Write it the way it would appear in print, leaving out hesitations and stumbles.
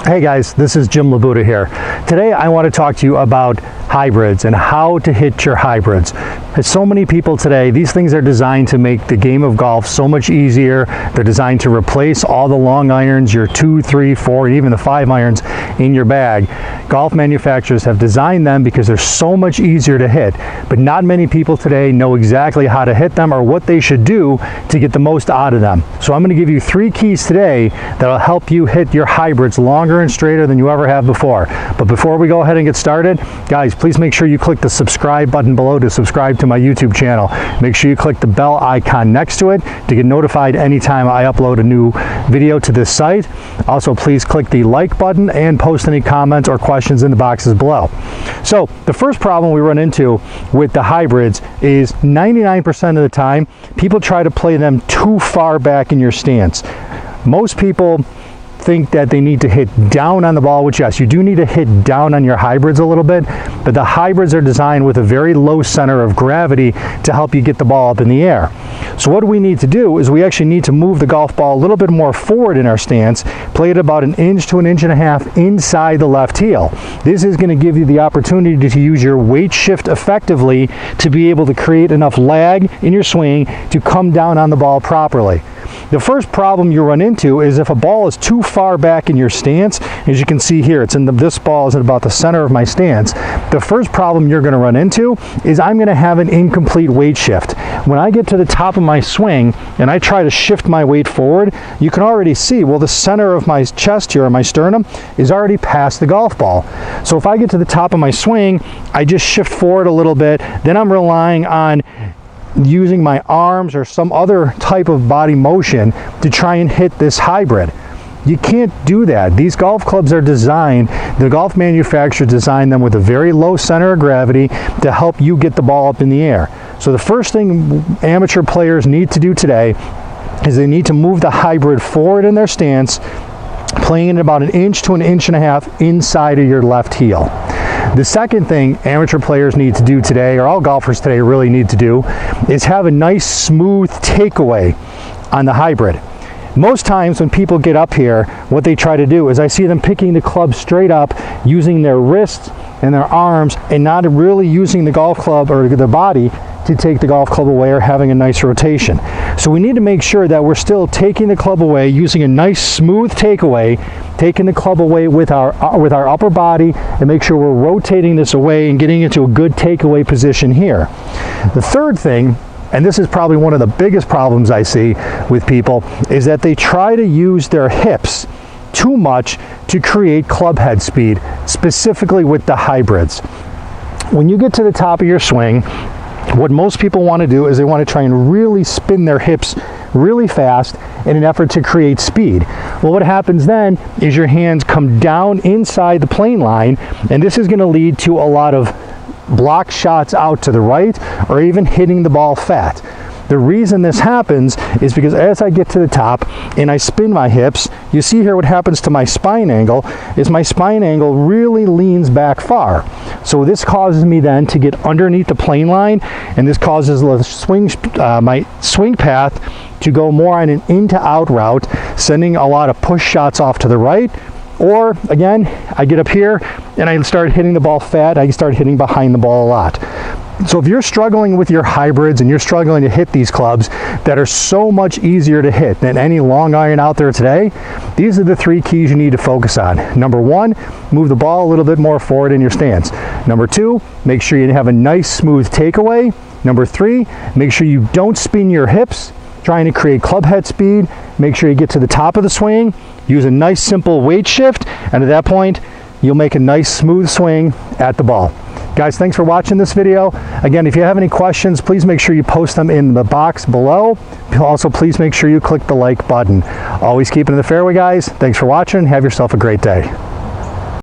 Hey guys, this is Jim LaBuda here. Today I want to talk to you about hybrids and how to hit your hybrids. There's so many people today, these things are designed to make the game of golf so much easier. They're designed to replace all the long irons, your 2, 3, 4, and even the 5 irons in your bag. Golf manufacturers have designed them because they're so much easier to hit, but not many people today know exactly how to hit them or what they should do to get the most out of them. So I'm going to give you 3 keys today that will help you hit your hybrids longer and straighter than you ever have before. But before we go ahead and get started, guys, please make sure you click the subscribe button below to subscribe to my YouTube channel. Make sure you click the bell icon next to it to get notified anytime I upload a new video to this site. Also, please click the like button and post any comments or questions in the boxes below. So the first problem we run into with the hybrids is 99% of the time people try to play them too far back in your stance. Most people think that they need to hit down on the ball, which yes, you do need to hit down on your hybrids a little bit, but the hybrids are designed with a very low center of gravity to help you get the ball up in the air. So what we need to do is we actually need to move the golf ball a little bit more forward in our stance, play it about 1 inch to 1.5 inches inside the left heel. This is going to give you the opportunity to use your weight shift effectively to be able to create enough lag in your swing to come down on the ball properly. The first problem you run into is if a ball is too far back in your stance. As you can see here, this ball is at about the center of my stance. The first problem you're going to run into is I'm going to have an incomplete weight shift. When I get to the top of my swing and I try to shift my weight forward, you can already see, well, the center of my chest here, or my sternum, is already past the golf ball. So if I get to the top of my swing, I just shift forward a little bit, then I'm relying on using my arms or some other type of body motion to try and hit this hybrid. You can't do that. These golf clubs are designed, the golf manufacturer designed them with a very low center of gravity to help you get the ball up in the air. So the first thing amateur players need to do today is they need to move the hybrid forward in their stance, playing it about 1 inch to 1.5 inches inside of your left heel. The second thing amateur players need to do today, or all golfers today really need to do, is have a nice smooth takeaway on the hybrid. Most times when people get up here, what they try to do is I see them picking the club straight up, using their wrists and their arms, and not really using the golf club or the body to take the golf club away or having a nice rotation. So we need to make sure that we're still taking the club away, using a nice smooth takeaway, taking the club away with our upper body, and make sure we're rotating this away and getting into a good takeaway position here. The third thing, and this is probably one of the biggest problems I see with people, is that they try to use their hips too much to create club head speed, specifically with the hybrids. When you get to the top of your swing, what most people want to do is they want to try and really spin their hips really fast in an effort to create speed. Well, what happens then is your hands come down inside the plane line, and this is going to lead to a lot of block shots out to the right or even hitting the ball fat. The reason this happens is because as I get to the top and I spin my hips, you see here what happens to my spine angle is my spine angle really leans back far. So this causes me then to get underneath the plane line, and this causes my swing path to go more on an in to out route, sending a lot of push shots off to the right. Or again, I get up here and I start hitting the ball fat, I start hitting behind the ball a lot. So if you're struggling with your hybrids and you're struggling to hit these clubs that are so much easier to hit than any long iron out there today, these are the 3 keys you need to focus on. Number 1, move the ball a little bit more forward in your stance. Number 2, make sure you have a nice smooth takeaway. Number 3, make sure you don't spin your hips trying to create club head speed. Make sure you get to the top of the swing, use a nice simple weight shift, and at that point you'll make a nice smooth swing at the ball. Guys, thanks for watching this video. Again, if you have any questions, please make sure you post them in the box below. Also, please make sure you click the like button. Always keep it in the fairway, guys. Thanks for watching. Have yourself a great day.